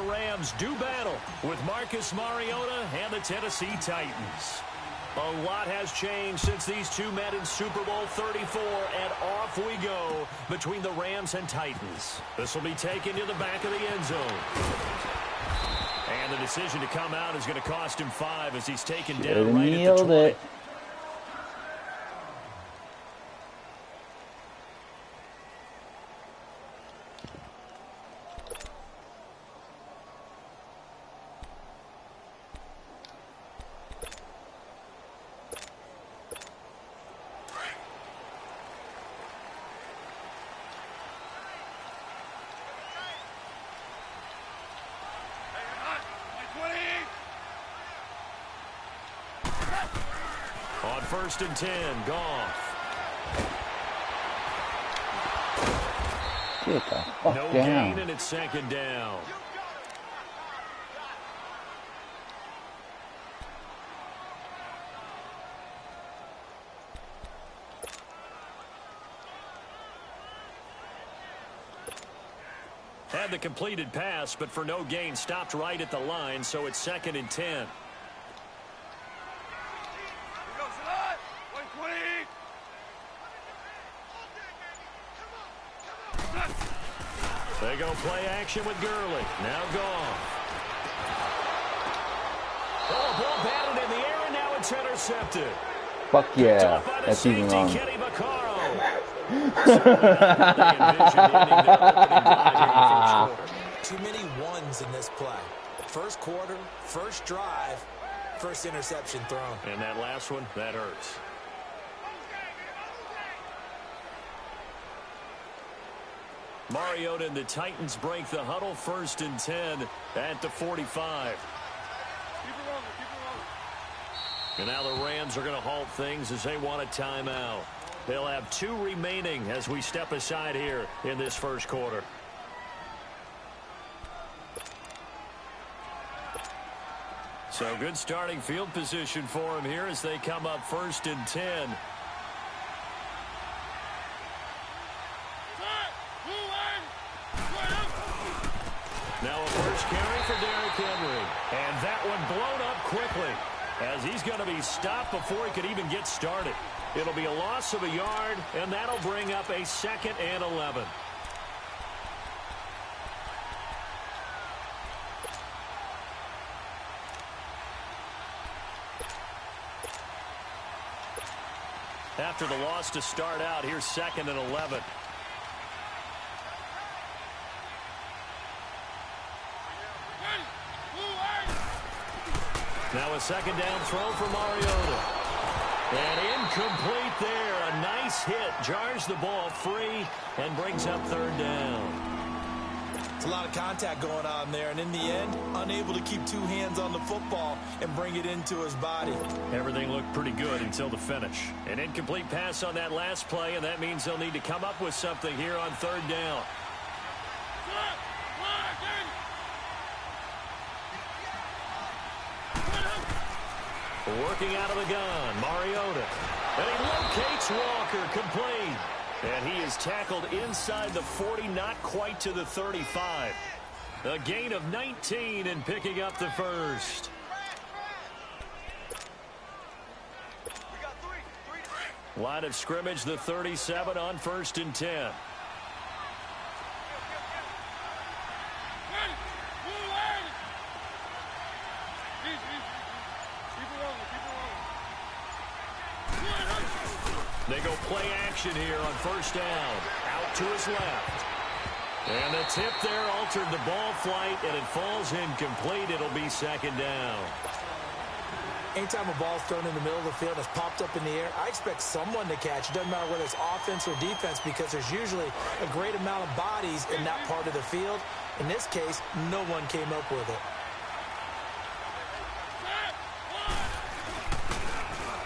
Carolina Rams do battle with Marcus Mariota and the Tennessee Titans. A lot has changed since these two met in Super Bowl 34, and off we go between the Rams and Titans. This will be taken to the back of the end zone. And the decision to come out is going to cost him 5 as he's taken down right at the 20. On 1st and 10, Goff. Get the fuck No down. gain, and it's 2nd down. Had the completed pass, but for no gain, stopped right at the line, so it's 2nd and 10. They go play action with Gurley. Now Goff. Oh, ball batted in the air, and now it's intercepted. Fuck yeah. That's even wrong. Too many ones in this play. First quarter, first drive, first interception thrown. And that last one, that hurts. Mariota and the Titans break the huddle. 1st and 10 at the 45. And now the Rams are going to halt things as they want a timeout. They'll have 2 remaining as we step aside here in this first quarter. So good starting field position for him here as they come up 1st and 10. Now a first carry for Derrick Henry. And that one blown up quickly as he's going to be stopped before he could even get started. It'll be a loss of a yard, and that'll bring up a 2nd and 11. After the loss to start out, here's 2nd and 11. Now a 2nd down throw for Mariota. And incomplete there. A nice hit. Jars the ball free and brings up 3rd down. It's a lot of contact going on there, and in the end, unable to keep 2 hands on the football and bring it into his body. Everything looked pretty good until the finish. An incomplete pass on that last play, and that means they'll need to come up with something here on 3rd down. Working out of the gun, Mariota. And he locates Walker, complete. And he is tackled inside the 40, not quite to the 35. A gain of 19 and picking up the first. Line of scrimmage, the 37 on 1st and 10. They go play action here on 1st down. Out to his left. And the tip there altered the ball flight, and it falls incomplete. It'll be 2nd down. Anytime a ball's thrown in the middle of the field, it's popped up in the air, I expect someone to catch. It doesn't matter whether it's offense or defense, because there's usually a great amount of bodies in that part of the field. In this case, no one came up with it.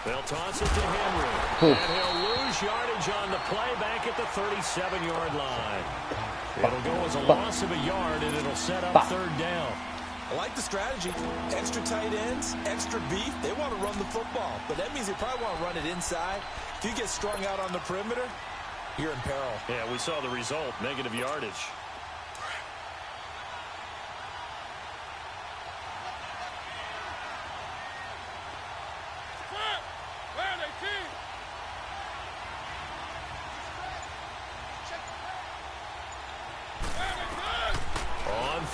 They'll toss it to Henry. And he'll lose yardage on the play back at the 37-yard line. It'll go as a loss of a yard, and it'll set up 3rd down. I like the strategy. Extra tight ends, extra beef. They want to run the football, but that means they probably want to run it inside. If you get strung out on the perimeter, you're in peril. Yeah, we saw the result, negative yardage.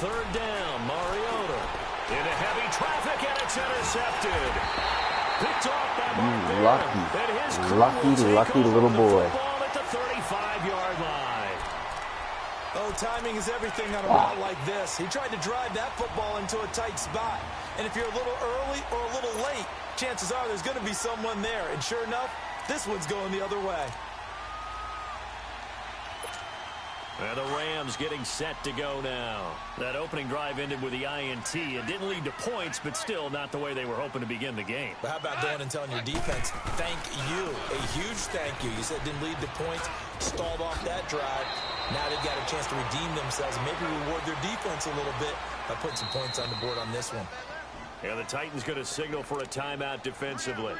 third down. Mariota into heavy traffic, and it's intercepted. Picked off by Mark lucky little boy. At the 35-yard line. Oh, timing is everything on a route like this. He tried to drive that football into a tight spot. And if you're a little early or a little late, chances are there's going to be someone there. And sure enough, this one's going the other way. And the Rams getting set to go now. That opening drive ended with the INT. It didn't lead to points, but still not the way they were hoping to begin the game. But how about going and telling your defense, thank you, a huge thank you. You said it didn't lead to points, stalled off that drive. Now they've got a chance to redeem themselves and maybe reward their defense a little bit by putting some points on the board on this one. And the Titans going to signal for a timeout defensively.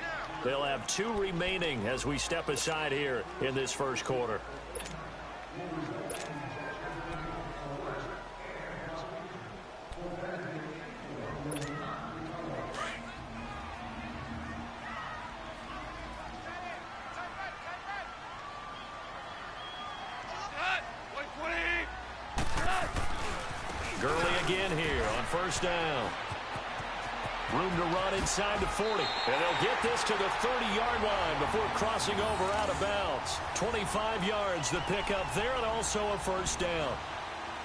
They'll have 2 remaining as we step aside here in this first quarter. Gurley again here on first down. Room to run inside the 40. And they'll get this to the 30-yard line before crossing over out of bounds. 25 yards the pickup there, and also a first down.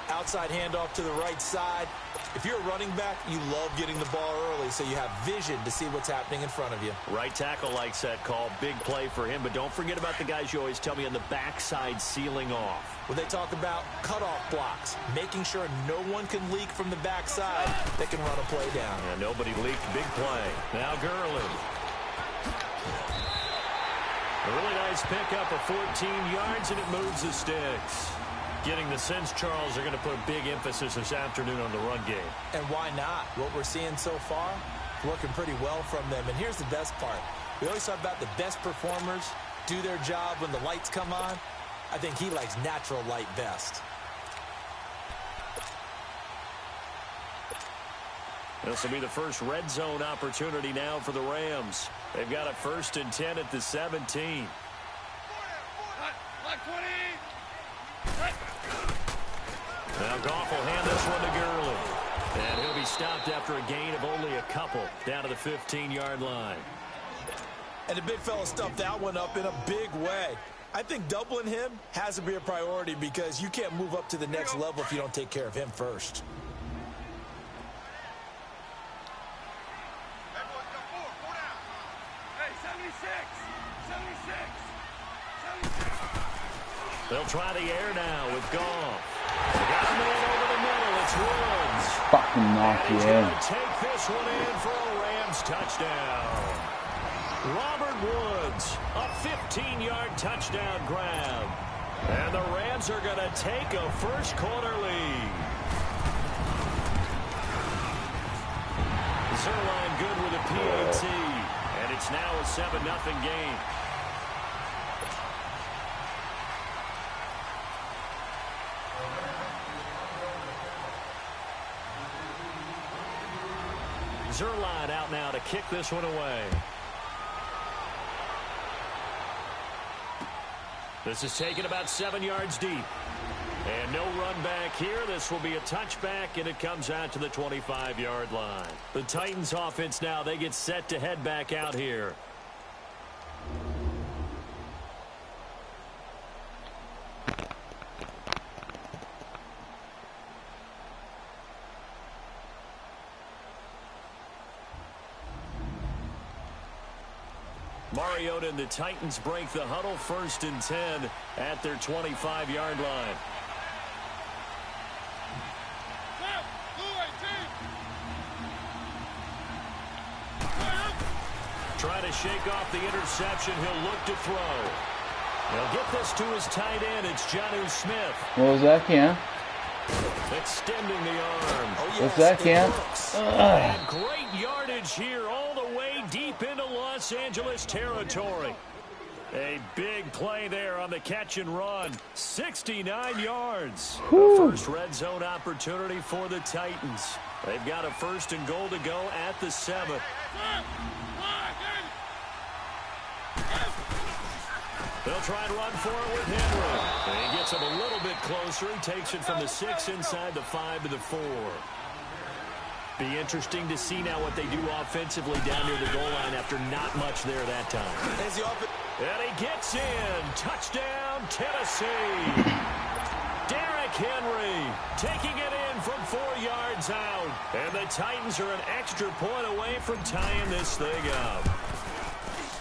Outside handoff to the right side. If you're a running back, you love getting the ball early so you have vision to see what's happening in front of you. Right tackle likes that call. Big play for him, but don't forget about the guys you always tell me on the backside sealing off. When they talk about cutoff blocks, making sure no one can leak from the backside, they can run a play down. And nobody leaked. Big play. Now Gurley. A really nice pickup of 14 yards, and it moves the sticks. Getting the sense, Charles, are going to put a big emphasis this afternoon on the run game. And why not? What we're seeing so far, working pretty well from them. And here's the best part. We always talk about the best performers do their job when the lights come on. I think he likes natural light best. This will be the first red zone opportunity now for the Rams. They've got a 1st and 10 at the 17. Now Goff will hand this one to Gurley. And he'll be stopped after a gain of only a couple down to the 15-yard line. And the big fella stuffed that one up in a big way. I think doubling him has to be a priority because you can't move up to the next level if you don't take care of him first. They'll try the air now with Goff. Got a man over the middle. It's Woods. Fucking knock you in. Take this one in for a Rams touchdown. Robert Woods, a 15-yard touchdown grab. And the Rams are going to take a first quarter lead. Zerline good with a PAT. And it's now a 7-0 game. Zerline out now to kick this one away. This is taken about 7 yards deep. And no run back here. This will be a touchback, and it comes out to the 25-yard line. The Titans offense now, they get set to head back out here. Mariota and the Titans break the huddle, 1st and 10 at their 25-yard line. Trying to shake off the interception. He'll look to throw. He'll get this to his tight end. It's Jonnu Smith. What was that, Cam? Extending the arm. Oh, yes, what's that, Cam? And great yardage here all the way deep into Los Angeles territory. A big play there on the catch and run. 69 yards. The first red zone opportunity for the Titans. They've got a 1st and goal to go at the 7. They'll try and run for it with Henry. And he gets him a little bit closer. He takes it from the 6 inside the 5 to the 4. Be interesting to see now what they do offensively down near the goal line after not much there that time. And he gets in. Touchdown, Tennessee. Derrick Henry taking it in from 4 yards out. And the Titans are an extra point away from tying this thing up.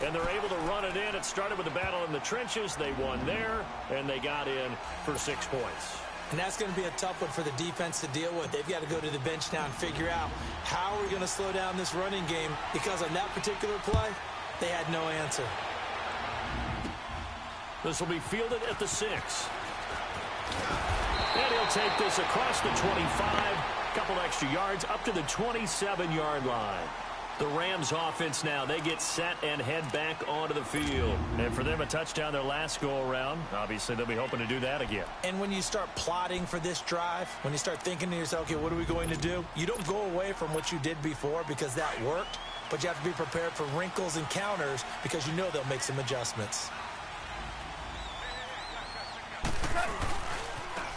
And they're able to run it in. It started with a battle in the trenches. They won there, and they got in for 6 points. And that's going to be a tough one for the defense to deal with. They've got to go to the bench now and figure out how are we going to slow down this running game, because on that particular play, they had no answer. This will be fielded at the 6. And he'll take this across the 25, couple extra yards up to the 27-yard line. The Rams offense now, they get set and head back onto the field. And for them, a touchdown their last go-around. Obviously, they'll be hoping to do that again. And when you start plotting for this drive, when you start thinking to yourself, okay, what are we going to do? You don't go away from what you did before because that worked, but you have to be prepared for wrinkles and counters because you know they'll make some adjustments.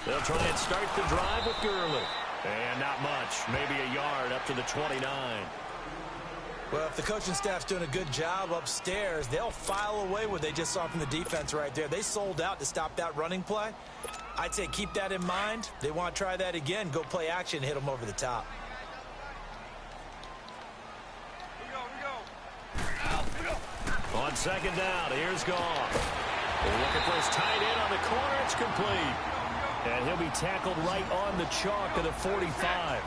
They'll try and start the drive with Gurley. And not much, maybe a yard up to the 29. Well, if the coaching staff's doing a good job upstairs, they'll file away what they just saw from the defense right there. They sold out to stop that running play. I'd say keep that in mind. They want to try that again. Go play action, hit them over the top. On second down, here's Goff. They're looking for his tight end on the corner. It's complete. And he'll be tackled right on the chalk of the 45.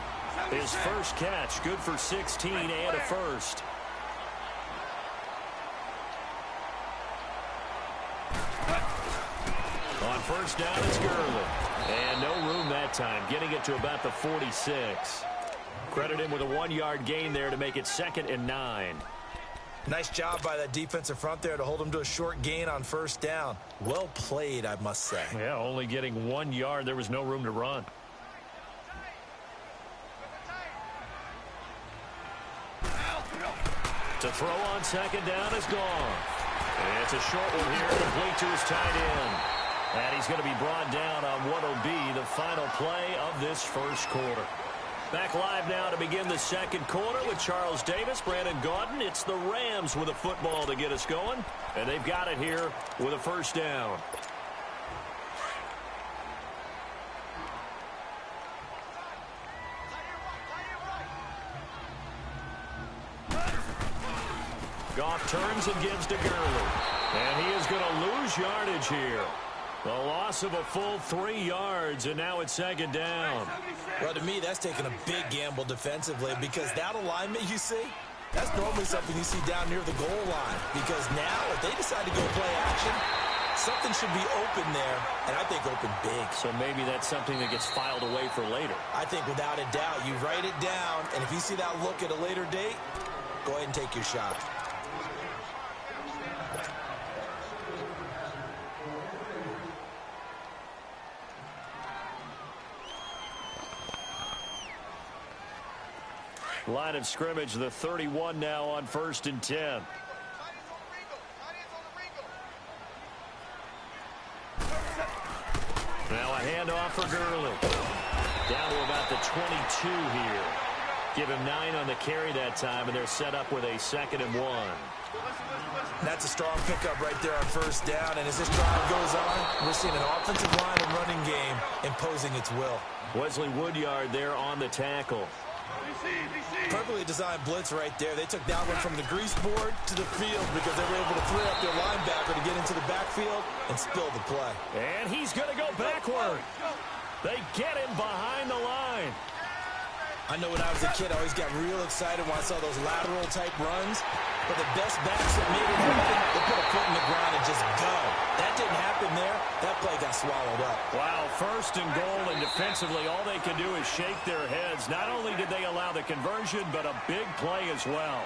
His first catch, good for 16 and a first. On first down, it's Gurley. And no room that time, getting it to about the 46. Credit him with a 1-yard gain there to make it 2nd and 9. Nice job by that defensive front there to hold him to a short gain on first down. Well played, I must say. Yeah, only getting 1 yard. There was no room to run. To throw on second down is gone. And it's a short one here, complete to his tight end. And he's going to be brought down on what will be the final play of this first quarter. Back live now to begin the second quarter with Charles Davis, Brandon Gaudin. It's the Rams with a football to get us going. And they've got it here with a first down. Goff turns and gives to Gurley. And he is going to lose yardage here. The loss of a full 3 yards, and now it's second down. Well, to me, that's taking a big gamble defensively because that alignment you see, that's normally something you see down near the goal line. Because now, if they decide to go play action, something should be open there, and I think open big. So maybe that's something that gets filed away for later. I think without a doubt, you write it down, and if you see that look at a later date, go ahead and take your shot. Line of scrimmage, the 31 now on 1st and 10. Now a handoff for Gurley. Down to about the 22 here. Give him 9 on the carry that time, and they're set up with a 2nd and 1. That's a strong pickup right there on first down, and as this drive goes on, we're seeing an offensive line and running game imposing its will. Wesley Woodyard there on the tackle. Perfectly designed blitz right there. They took that one from the grease board to the field because they were able to free up their linebacker to get into the backfield and spill the play. And he's going to go backward. They get him behind the line. I know when I was a kid, I always got real excited when I saw those lateral type runs. But the best backs that made it happen, they put a foot in the ground and just go. That didn't happen there. That play got swallowed up. Wow, 1st and goal, and defensively, all they can do is shake their heads. Not only did they allow the conversion, but a big play as well.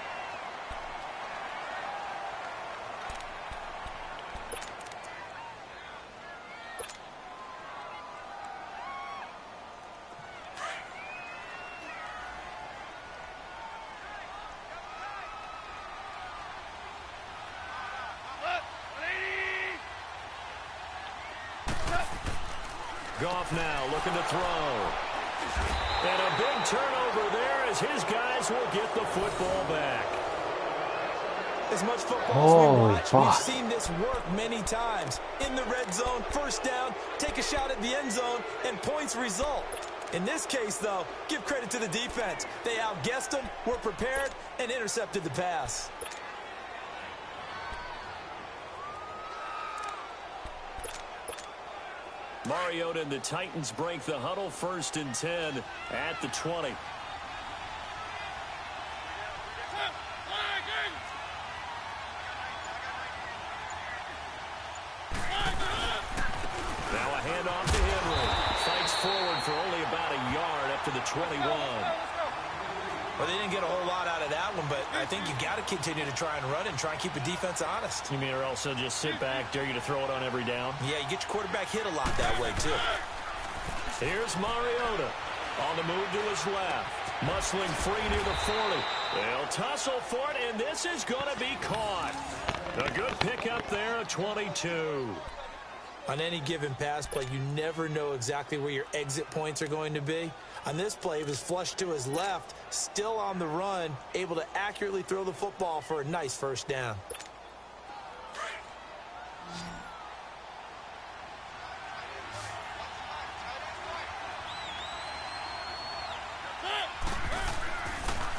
Goff now looking to throw. And a big turnover there as his guys will get the football back. As much football as we watch, fuck. we've seen this work many times. In the red zone, first down, take a shot at the end zone, and points result. In this case, though, give credit to the defense. They outguessed them, were prepared, and intercepted the pass. Mariota and the Titans break the huddle, 1st and 10 at the 20. Now a handoff to Henry. Fights forward for only about a yard up to the 21. Well, they didn't get a whole lot out of that one, but I think you got to continue to try and run and try and keep the defense honest. You mean or also just sit back, dare you to throw it on every down? Yeah, you get your quarterback hit a lot that way, too. Here's Mariota on the move to his left. Muscling free near the 40. They'll tussle for it, and this is going to be caught. A good pickup there at 22. On any given pass play, you never know exactly where your exit points are going to be. On this play, it was flushed to his left, still on the run, able to accurately throw the football for a nice first down.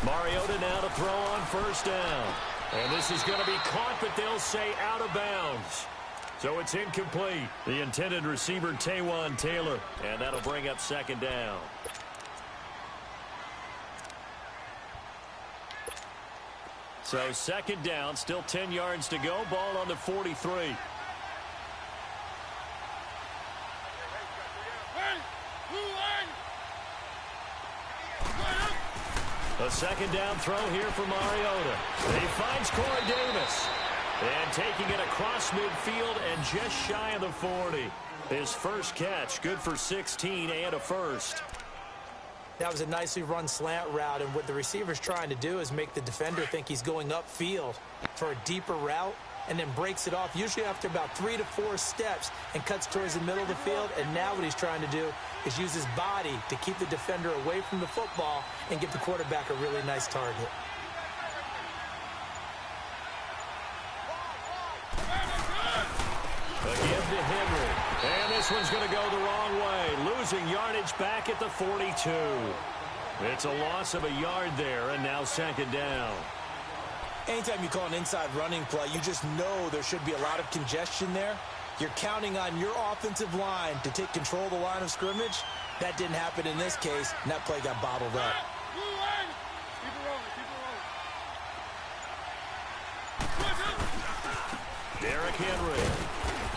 Mariota now to throw on first down. And this is going to be caught, but they'll say out of bounds. So it's incomplete. The intended receiver, Taywan Taylor. And that'll bring up 2nd down. So 2nd down, still 10 yards to go. Ball on the 43. A 2nd down throw here for Mariota. He finds Corey Davis. And taking it across midfield and just shy of the 40. His first catch, good for 16 and a first. That was a nicely run slant route, and what the receiver's trying to do is make the defender think he's going upfield for a deeper route, and then breaks it off, usually after about 3 to 4 steps, and cuts towards the middle of the field. And now what he's trying to do is use his body to keep the defender away from the football and give the quarterback a really nice target. Again to Henry. And this one's going to go the wrong way. Losing yardage back at the 42. It's a loss of a yard there, and now 2nd down. Anytime you call an inside running play, you just know there should be a lot of congestion there. You're counting on your offensive line to take control of the line of scrimmage. That didn't happen in this case, and that play got bottled up. Derrick Henry.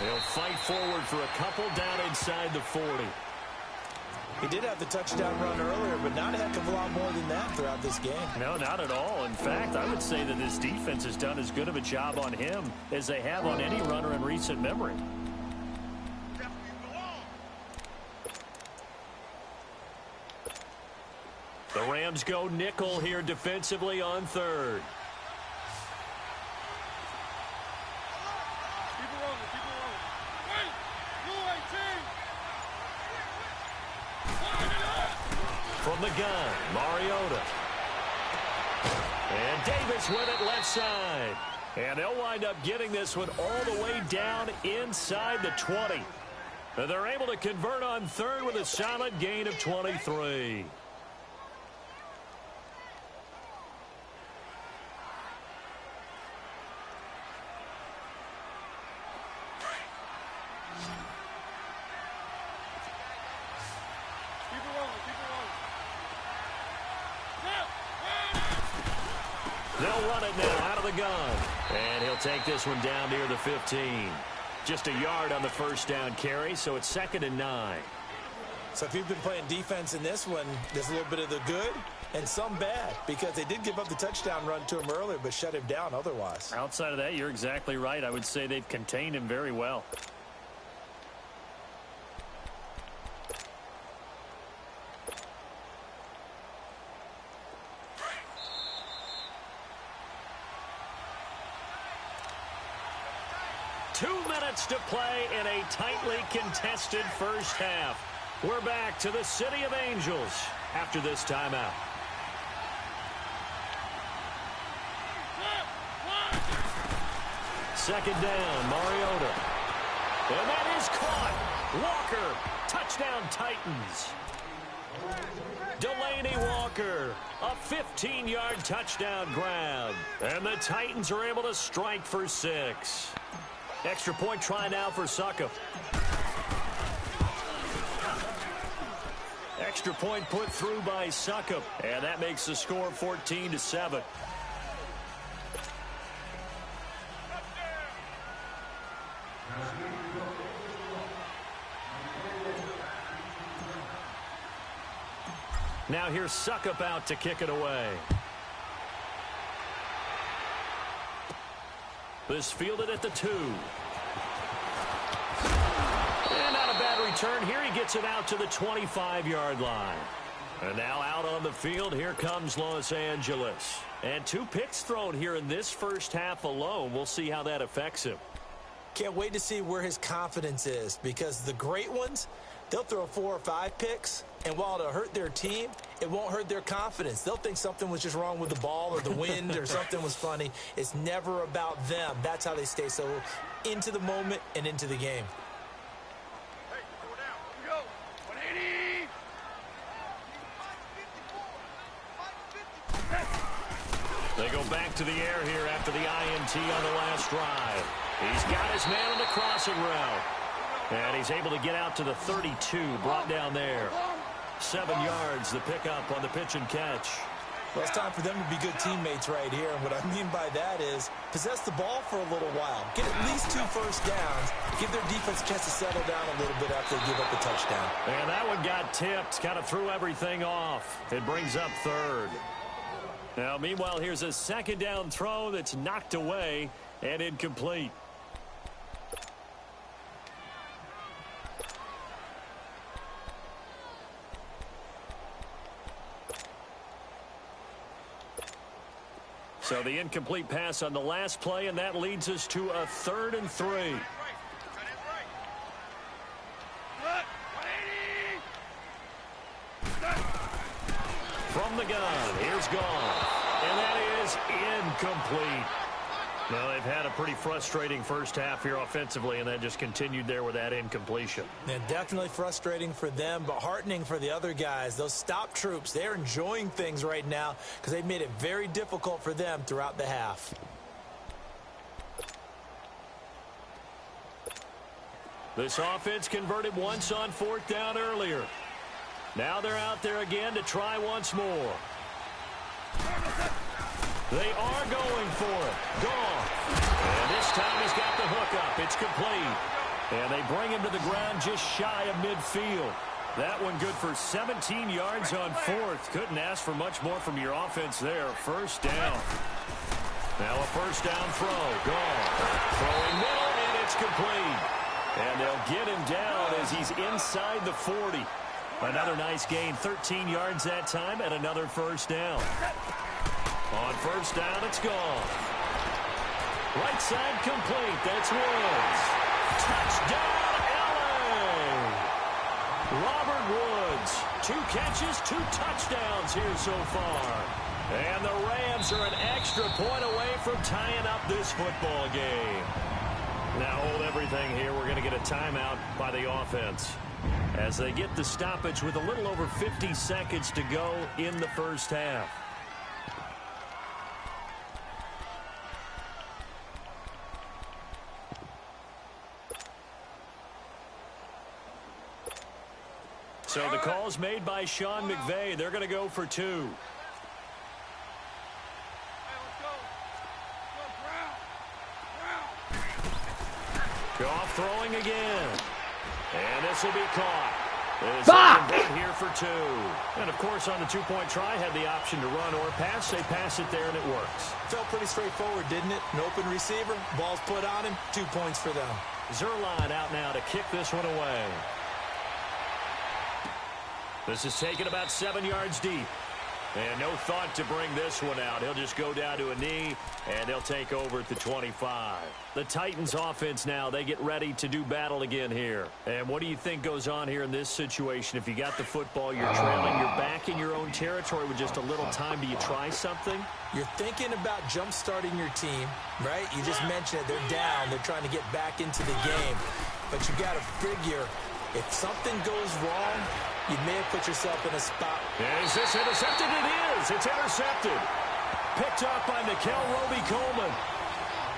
He'll fight forward for a couple down inside the 40. He did have the touchdown run earlier, but not a heck of a lot more than that throughout this game. No, not at all. In fact, I would say that this defense has done as good of a job on him as they have on any runner in recent memory. The Rams go nickel here defensively on 3rd. From the gun, Mariota. And Davis with it left side. And they'll wind up getting this one all the way down inside the 20. And they're able to convert on 3rd with a solid gain of 23. They'll run it now out of the gun. And he'll take this one down near the 15. Just a yard on the first down carry, so it's 2nd and 9. So if you've been playing defense in this one, there's a little bit of the good and some bad, because they did give up the touchdown run to him earlier, but shut him down otherwise. Outside of that, you're exactly right. I would say they've contained him very well. To play in a tightly contested first half. We're back to the City of Angels after this timeout. Second down, Mariota. And that is caught. Walker, touchdown Titans. Delaney Walker, a 15-yard touchdown grab. And the Titans are able to strike for 6. Extra point try now for Suckup. Extra point put through by Suckup. And that makes the score 14-7. Now here's Suckup out to kick it away. This fielded at the 2. And not a bad return. Here he gets it out to the 25-yard line. And now out on the field, here comes Los Angeles. And 2 picks thrown here in this first half alone. We'll see how that affects him. Can't wait to see where his confidence is, because the great ones, they'll throw 4 or 5 picks, and while it'll hurt their team, it won't hurt their confidence. They'll think something was just wrong with the ball or the wind or something was funny. It's never about them. That's how they stay so into the moment and into the game. Hey, go down. Here we go. 180. They go back to the air here after the INT on the last drive. He's got his man on the crossing route. And he's able to get out to the 32, brought down there. 7 yards, the pickup on the pitch and catch. Well, it's time for them to be good teammates right here. And what I mean by that is possess the ball for a little while. Get at least 2 first downs. Give their defense a chance to settle down a little bit after they give up the touchdown. And that one got tipped. Kind of threw everything off. It brings up 3rd. Now, meanwhile, here's a second down throw that's knocked away and incomplete. So the incomplete pass on the last play, and that leads us to a 3rd and 3. From the gun, here's Goff, and that is incomplete. Now, they've had a pretty frustrating first half here offensively, and then just continued there with that incompletion. And definitely frustrating for them, but heartening for the other guys. Those stop troops, they're enjoying things right now because they've made it very difficult for them throughout the half. This offense converted once on 4th down earlier. Now they're out there again to try once more. They are going for it. Goff. And this time he's got the hook up. It's complete. And they bring him to the ground just shy of midfield. That one good for 17 yards on 4th. Couldn't ask for much more from your offense there. First down. Now a first down throw. Goff. Throwing middle, and it's complete. And they'll get him down as he's inside the 40. Another nice gain. 13 yards that time and another first down. On first down, it's gone. Right side complete. That's Woods. Touchdown, L.A. Robert Woods. 2 catches, 2 touchdowns here so far. And the Rams are an extra point away from tying up this football game. Now hold everything here. We're going to get a timeout by the offense as they get the stoppage with a little over 50 seconds to go in the first half. So the call's made by Sean McVay. They're going to go for 2. Goff throwing again. And this will be caught. Here for 2. And, of course, on the 2-point try, had the option to run or pass. They pass it there, and it works. Felt pretty straightforward, didn't it? An open receiver, ball's put on him, 2 points for them. Zerline out now to kick this one away. This is taken about 7 yards deep. And no thought to bring this one out. He'll just go down to a knee, and they'll take over at the 25. The Titans offense now, they get ready to do battle again here. And what do you think goes on here in this situation? If you got the football, you're trailing, you're back in your own territory with just a little time. Do you try something? You're thinking about jump-starting your team, right? You just mentioned it. They're down. They're trying to get back into the game. But you got to figure, if something goes wrong, you may have put yourself in a spot. Is this intercepted? It is. It's intercepted. Picked off by Mikel Roby-Coleman.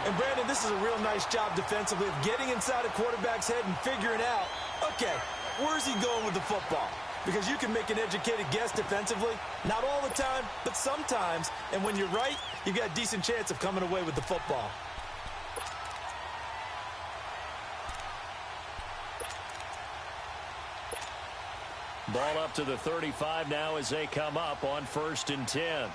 And, Brandon, this is a real nice job defensively of getting inside a quarterback's head and figuring out, okay, where's he going with the football? Because you can make an educated guess defensively. Not all the time, but sometimes. And when you're right, you've got a decent chance of coming away with the football. Ball up to the 35 now as they come up on 1st and 10.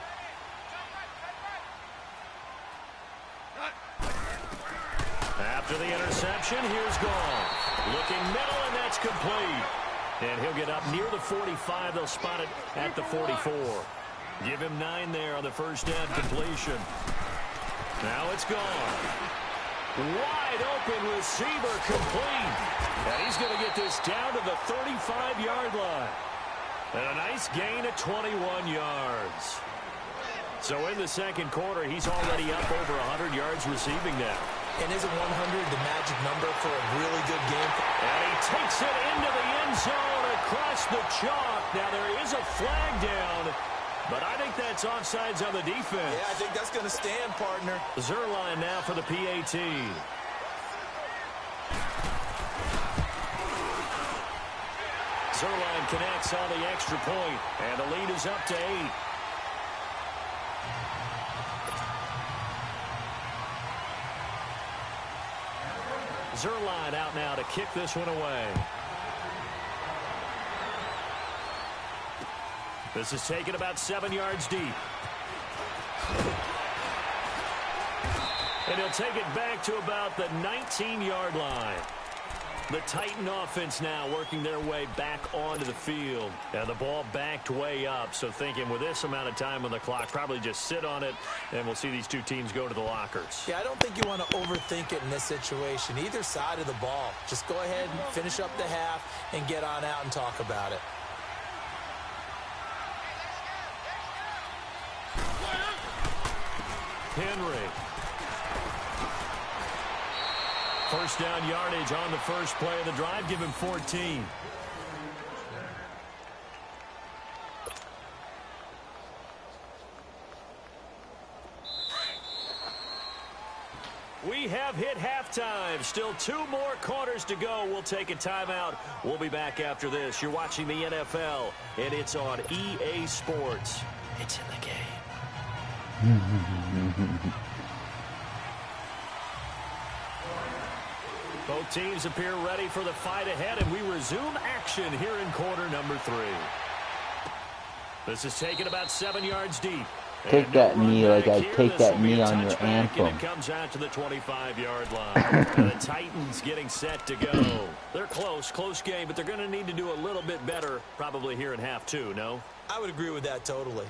After the interception, here's Goff. Looking middle, and that's complete. And he'll get up near the 45. They'll spot it at the 44. Give him 9 there on the first down completion. Now it's gone. Wide open receiver complete. And he's going to get this down to the 35-yard line. And a nice gain of 21 yards. So in the second quarter, he's already up over 100 yards receiving now. And isn't 100 the magic number for a really good game? And he takes it into the end zone across the chalk. Now there is a flag down, but I think that's offsides on the defense. Yeah, I think that's going to stand, partner. Zerline now for the PAT. Zerline connects on the extra point, and the lead is up to 8. Zerline out now to kick this one away. This is taken about 7 yards deep. And he'll take it back to about the 19-yard line. The Titan offense now working their way back onto the field. And the ball backed way up. So thinking with this amount of time on the clock, probably just sit on it, and we'll see these two teams go to the lockers. Yeah, I don't think you want to overthink it in this situation. Either side of the ball. Just go ahead and finish up the half and get on out and talk about it. Henry. First down yardage on the first play of the drive. Give him 14. We have hit halftime. Still 2 more quarters to go. We'll take a timeout. We'll be back after this. You're watching the NFL, and it's on EA Sports. It's in the game. Both teams appear ready for the fight ahead, and we resume action here in quarter number 3. This is taken about 7 yards deep. Take that knee like I take that knee on your anthem. And it comes out to the 25-yard line. And the Titans getting set to go. They're close game, but they're going to need to do a little bit better probably here in half 2, no? I would agree with that totally.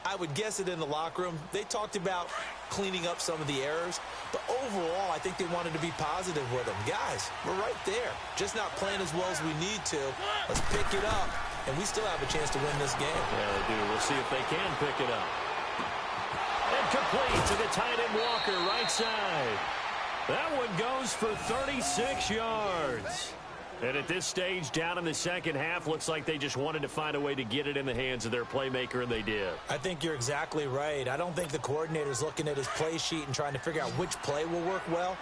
I would guess it in the locker room. They talked about cleaning up some of the errors, but overall, I think they wanted to be positive with them. Guys, we're right there. Just not playing as well as we need to. Let's pick it up, and we still have a chance to win this game. Yeah, they do. We'll see if they can pick it up. And complete to the tight end Walker, right side. That one goes for 36 yards. And at this stage, down in the second half, looks like they just wanted to find a way to get it in the hands of their playmaker, and they did. I think you're exactly right. I don't think the coordinator's looking at his play sheet and trying to figure out which play will work well.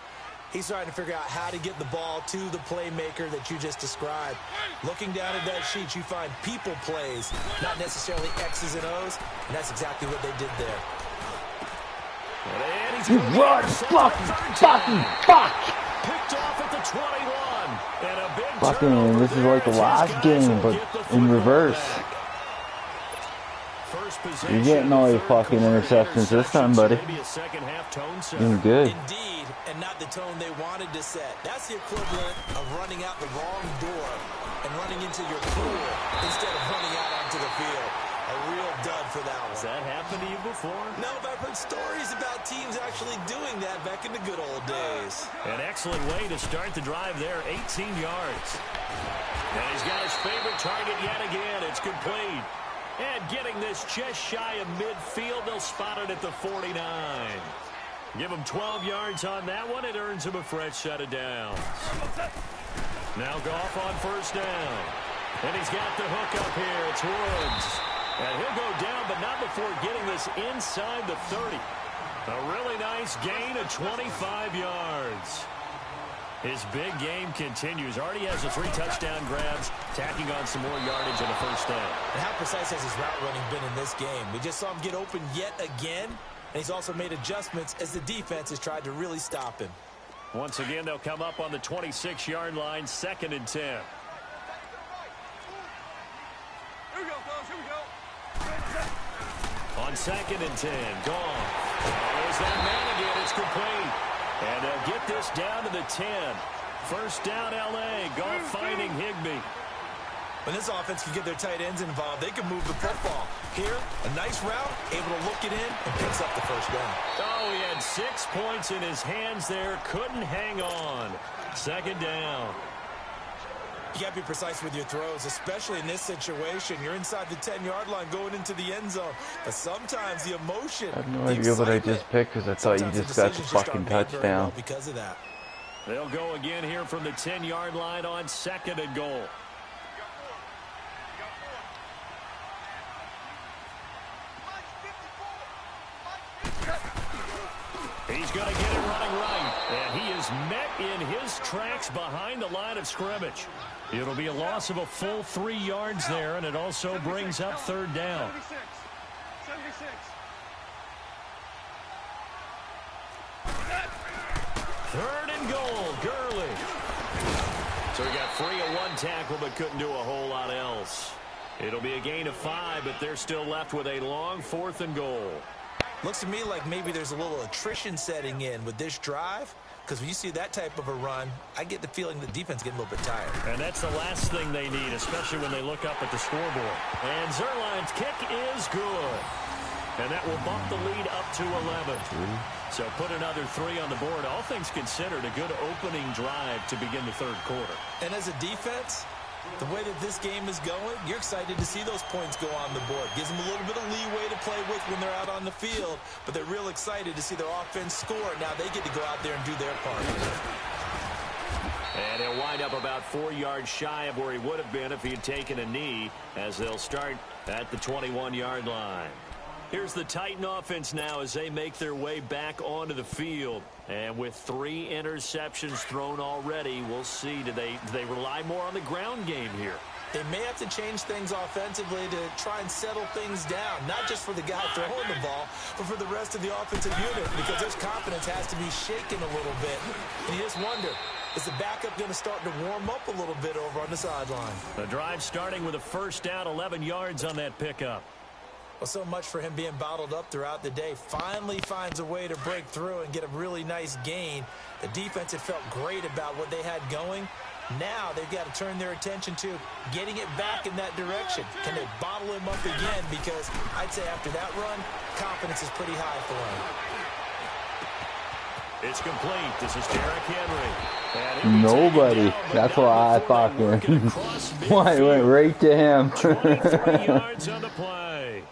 He's trying to figure out how to get the ball to the playmaker that you just described. Looking down at that sheet, you find people plays, not necessarily X's and O's, and that's exactly what they did there. And he's You run, fuck! Picked off at the 21. And a big Fucking, this is like the last game, but in reverse. You're getting all your fucking interceptions this time, buddy. Doing good. Indeed, and not the tone they wanted to set. That's the equivalent of running out the wrong door and running into your pool instead of running out onto the field. A real dud for that one. Has that happened to you before? No, but I've heard stories about teams actually doing that back in the good old days. An excellent way to start the drive there, 18 yards. And he's got his favorite target yet again. It's complete. And getting this just shy of midfield, they'll spot it at the 49. Give him 12 yards on that one. It earns him a fresh set of downs. Now Goff on first down. And he's got the hook up here. It's Woods. And he'll go down, but not before getting this inside the 30. A really nice gain of 25 yards. His big game continues. Already has the 3 touchdown grabs, tacking on some more yardage and a first down. And how precise has his route running been in this game? We just saw him get open yet again, and he's also made adjustments as the defense has tried to really stop him. Once again, they'll come up on the 26-yard line, 2nd and 10. Here we go, fellas. Here we go. On 2nd and 10, gone. There's that man again. It's complete. And they'll get this down to the 10. First down, L.A. Goff finding Higbee. When this offense can get their tight ends involved, they can move the football. Here, a nice route, able to look it in, and picks up the first down. Oh, he had 6 points in his hands there. Couldn't hang on. 2nd down. You got to be precise with your throws, especially in this situation. You're inside the 10-yard line going into the end zone. But sometimes the emotion, I have no idea what I just picked because I thought you just got the fucking touchdown. Because of that. They'll go again here from the 10-yard line on 2nd and goal. He's going to get it running right. And he is met in his tracks behind the line of scrimmage. It'll be a loss of a full 3 yards there, and it also brings up 3rd down. 76. 3rd and goal, Gurley. So he got free of 1 tackle, but couldn't do a whole lot else. It'll be a gain of 5, but they're still left with a long 4th and goal. Looks to me like maybe there's a little attrition setting in with this drive, because when you see that type of a run, I get the feeling the defense getting a little bit tired. And that's the last thing they need, especially when they look up at the scoreboard. And Zerline's kick is good. And that will bump the lead up to 11. So put another 3 on the board. All things considered, a good opening drive to begin the 3rd quarter. And as a defense, the way that this game is going, you're excited to see those points go on the board. Gives them a little bit of leeway to play with when they're out on the field, but they're real excited to see their offense score. Now they get to go out there and do their part. And he'll wind up about 4 yards shy of where he would have been if he had taken a knee, as they'll start at the 21-yard line. Here's the Titan offense now as they make their way back onto the field. And with 3 interceptions thrown already, we'll see. Do they rely more on the ground game here? They may have to change things offensively to try and settle things down, not just for the guy throwing the ball, but for the rest of the offensive unit, because their confidence has to be shaken a little bit. And you just wonder, is the backup going to start to warm up a little bit over on the sideline? The drive starting with a first down, 11 yards on that pickup. Well, so much for him being bottled up throughout the day. Finally finds a way to break through and get a really nice gain. The defense had felt great about what they had going. Now they've got to turn their attention to getting it back in that direction. Can they bottle him up again? Because I'd say after that run, confidence is pretty high for him. It's complete. This is Derrick Henry. Nobody. That's why I thought why it went right to him. 23 yards on the play.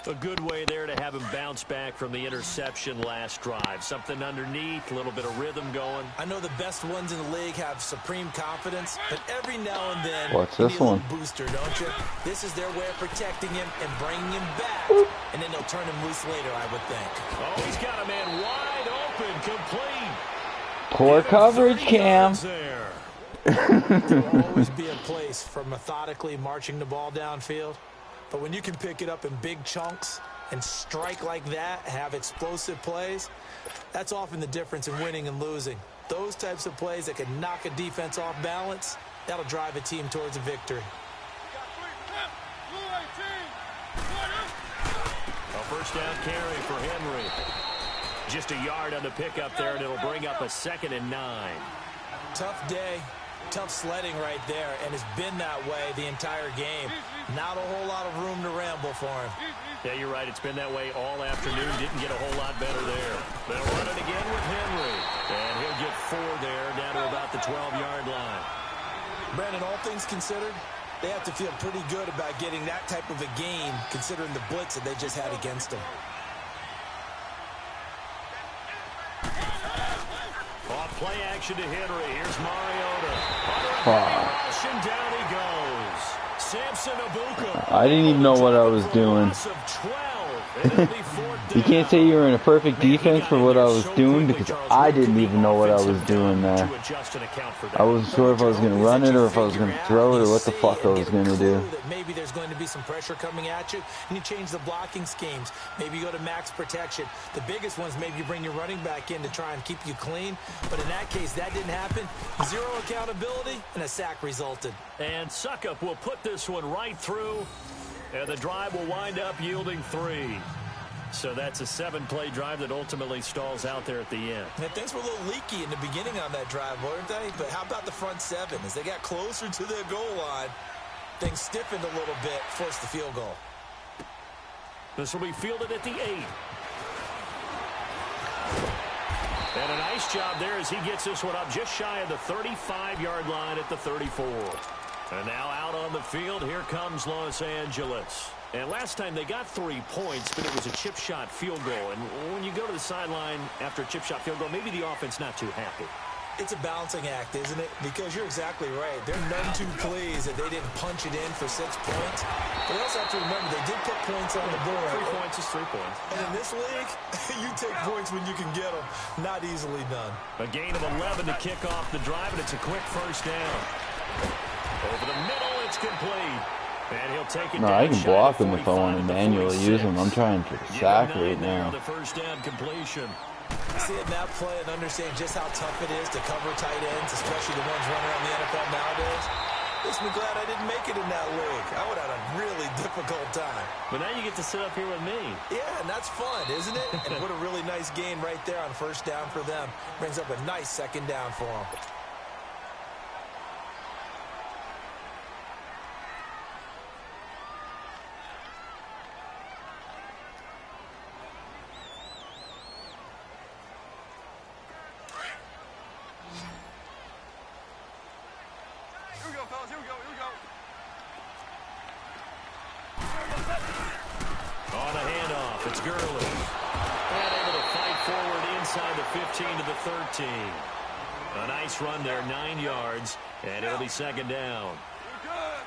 A good way there to have him bounce back from the interception last drive. Something underneath, a little bit of rhythm going. I know the best ones in the league have supreme confidence, but every now and then What's you this need a one? little booster, don't you? This is their way of protecting him and bringing him back, and then they'll turn him loose later, I would think. Oh, he's got a man wide open, complete. Poor coverage, Cam. There will always be a place for methodically marching the ball downfield. But when you can pick it up in big chunks and strike like that, have explosive plays, that's often the difference in winning and losing. Those types of plays that can knock a defense off balance, that'll drive a team towards a victory. A first down carry for Henry. Just a yard on the pickup there, and it'll bring up a 2nd and 9. Tough day, tough sledding right there, and it's been that way the entire game. Not a whole lot of room to ramble for him. Yeah, you're right. It's been that way all afternoon. Didn't get a whole lot better there. They'll run it again with Henry. And he'll get 4 there, down to about the 12-yard line. Brandon, all things considered, they have to feel pretty good about getting that type of a game, considering the blitz that they just had against them. Off play action to Henry. Here's Mariota. Rush, and down he goes. Samson Abuka. I didn't even know what I was doing. You can't say you're in a perfect defense for what I was doing, because I didn't even know what I was doing there. I wasn't sure if I was going to run it or if I was going to throw it or what the fuck I was going to do. Maybe there's going to be some pressure coming at you, and you change the blocking schemes. Maybe you go to max protection. The biggest ones, maybe you bring your running back in to try and keep you clean. But in that case, that didn't happen. 0 accountability, and a sack resulted. And Suckup will put this one right through, and the drive will wind up yielding 3. So that's a 7-play drive that ultimately stalls out there at the end. And things were a little leaky in the beginning on that drive, weren't they? But how about the front 7? As they got closer to their goal line, things stiffened a little bit, forced the field goal. This will be fielded at the 8. And a nice job there as he gets this one up just shy of the 35-yard line at the 34. And now out on the field, here comes Los Angeles. And last time they got 3 points, but it was a chip shot field goal. And when you go to the sideline after a chip shot field goal, maybe the offense not too happy. It's a balancing act, isn't it? Because you're exactly right. They're none too pleased that they didn't punch it in for 6 points. But they also have to remember they did put points on the board. 3 points is 3 points. And in this league, you take points when you can get them. Not easily done. A gain of 11 to kick off the drive, and it's a quick first down. Over the middle, it's complete. And he'll take it no, I can block him if I want to manually use him. I'm trying to sack right now. The first down completion. See it now play and understand just how tough it is to cover tight ends, especially the ones running around the NFL nowadays. Makes me glad I didn't make it in that league. I would have had a really difficult time. But now you get to sit up here with me. Yeah, and that's fun, isn't it? And what a really nice gain right there on first down for them. Brings up a nice second down for them. On a handoff, it's Gurley. And able to fight forward inside the 15 to the 13. A nice run there, 9 yards, and it'll be second down.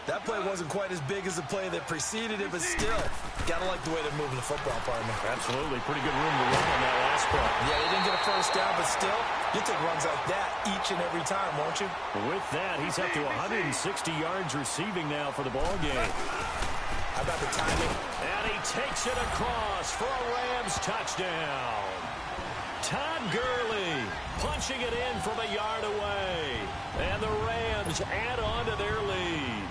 That play wasn't quite as big as the play that preceded it, but still, gotta like the way they're moving the football, partner. Absolutely. Pretty good room to run on that last play. Yeah, they didn't get a first down, but still, you take runs like that each and every time, won't you? With that, he's up to 160 yards receiving now for the ball game. How about the timing? And he takes it across for a Rams touchdown. Todd Gurley punching it in from a yard away. And the Rams add on to their lead.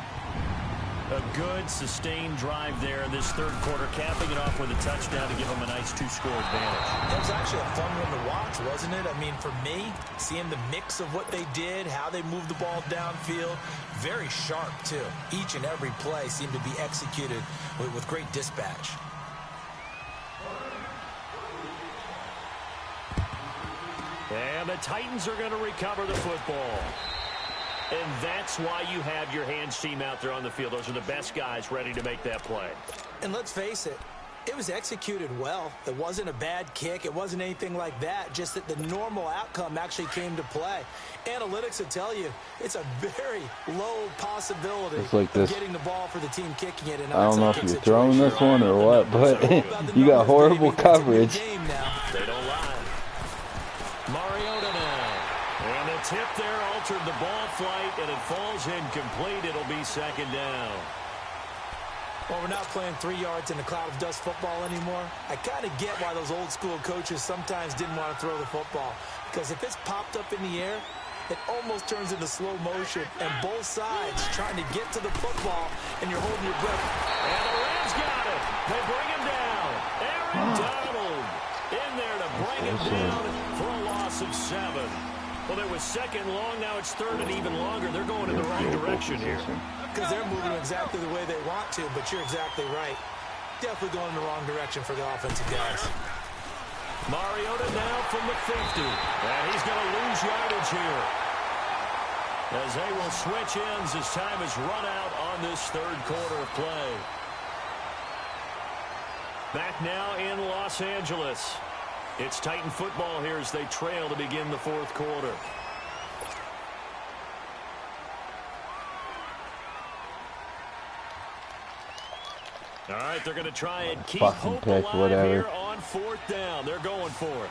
A good, sustained drive there in this third quarter, capping it off with a touchdown to give them a nice 2-score advantage. It was actually a fun one to watch, wasn't it? I mean, for me, seeing the mix of what they did, how they moved the ball downfield, very sharp, too. Each and every play seemed to be executed with great dispatch. And the Titans are going to recover the football. And that's why you have your hands team out there on the field. Those are the best guys ready to make that play. And let's face it, it was executed well. It wasn't a bad kick. It wasn't anything like that. Just that the normal outcome actually came to play. Analytics will tell you it's a very low possibility like of getting the ball for the team kicking it. I don't know if you're throwing this one or what, but you got horrible coverage. They don't lie. Mariota now. And the tip there altered the ball flight, and it falls incomplete. It'll be second down. Well, we're not playing 3 yards in a cloud of dust football anymore. I kind of get why those old school coaches sometimes didn't want to throw the football. Because if it's popped up in the air, it almost turns into slow motion. And both sides trying to get to the football, and you're holding your breath. And the Rams got it. They bring him down. Aaron Donald in there to bring him down for a loss of 7. Well, there was second long. Now it's third and even longer. They're going in the right direction here. because they're moving exactly the way they want to, but you're exactly right. Definitely going in the wrong direction for the offensive guys. Mariota now from the 50. And he's going to lose yardage here, as they will switch ends as time has run out on this third quarter of play. Back now in Los Angeles. It's Titan football here as they trail to begin the fourth quarter. All right, they're going to try and keep hope alive here on fourth down. They're going for it.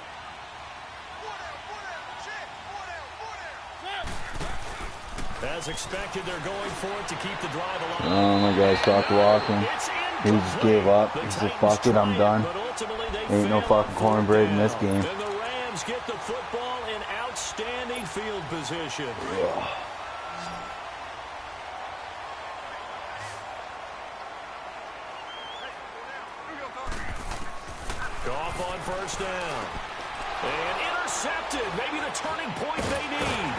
As expected, they're going for it to keep the drive alive. Oh my God, stop walking. He just gave up. He said, fuck it, I'm done. Ain't no fucking cornbread in this game. And the Rams get the football in outstanding field position. Goff on first down. And intercepted. Maybe the turning point they need.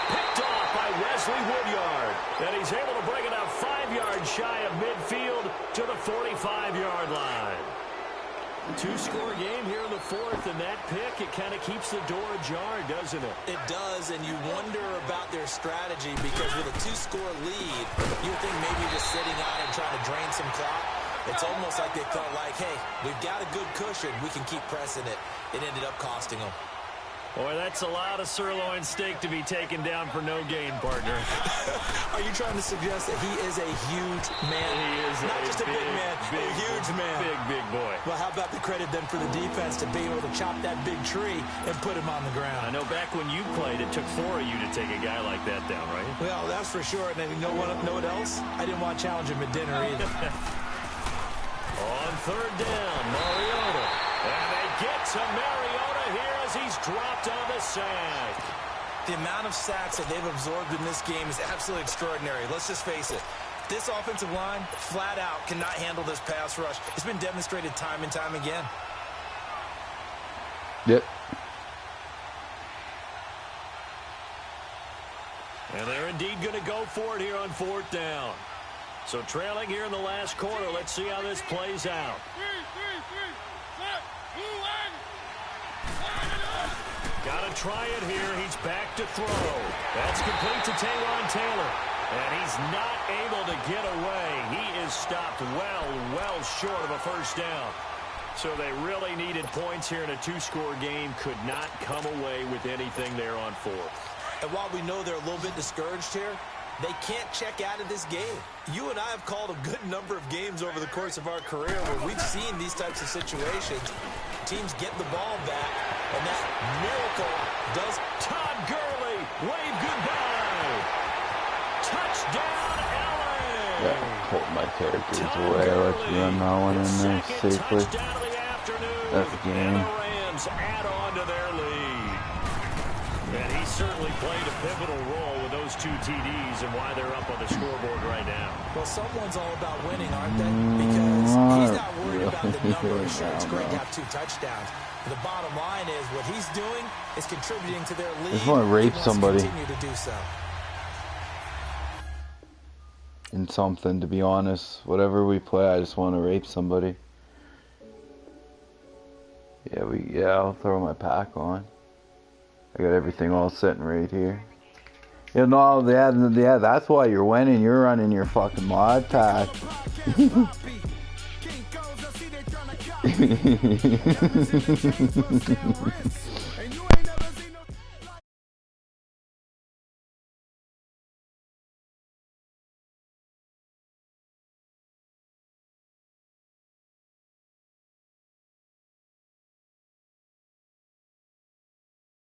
Picked off by Wesley Woodyard. And he's able to bring it out 5 yards shy of midfield to the 45-yard line. Two-score game here in the fourth, and that pick, it kind of keeps the door ajar, doesn't it? It does, and you wonder about their strategy because with a two-score lead, you would think maybe just sitting out and trying to drain some clock. It's almost like they felt like, hey, we've got a good cushion. We can keep pressing it. It ended up costing them. Boy, that's a lot of sirloin steak to be taken down for no gain, partner. Are you trying to suggest that he is a huge man? He is not just a big man, a huge man. Big boy. Well, how about the credit then for the defense to be able to chop that big tree and put him on the ground? I know back when you played, it took 4 of you to take a guy like that down, right? Well, that's for sure. And then you know what else? I didn't want to challenge him at dinner either. On third down, Mariota. And they get to Mariota here as he's dropped on the sack. The amount of sacks that they've absorbed in this game is absolutely extraordinary. Let's just face it. This offensive line, flat out, cannot handle this pass rush. It's been demonstrated time and time again. Yep. And they're indeed going to go for it here on fourth down. So trailing here in the last quarter, let's see how this plays out. Got to try it here. He's back to throw. That's complete to Taywan Taylor. And he's not able to get away. He is stopped well short of a first down. So they really needed points here in a two-score game. Could not come away with anything there on fourth. And while we know they're a little bit discouraged here, they can't check out of this game. You and I have called a good number of games over the course of our career where we've seen these types of situations. Teams get the ball back, and that miracle does. Todd Gurley, wave goodbye. Touchdown, LA. Yeah, hold my characters away. Let's run that one in there safely. That's the game. And the Rams add on to their lead. And he certainly played a pivotal role with those 2 TDs and why they're up on the scoreboard right now. Well, someone's all about winning, aren't they? Because he's not worried about the number. Sure, it's great to have 2 touchdowns. But the bottom line is what he's doing is contributing to their lead. I just want to rape somebody. Continue to do so. In something, to be honest. Whatever we play, I just want to rape somebody. Yeah, I'll throw my pack on. I got everything all set and right here. Yeah, no, yeah, that's why you're winning. You're running your fucking mod pack.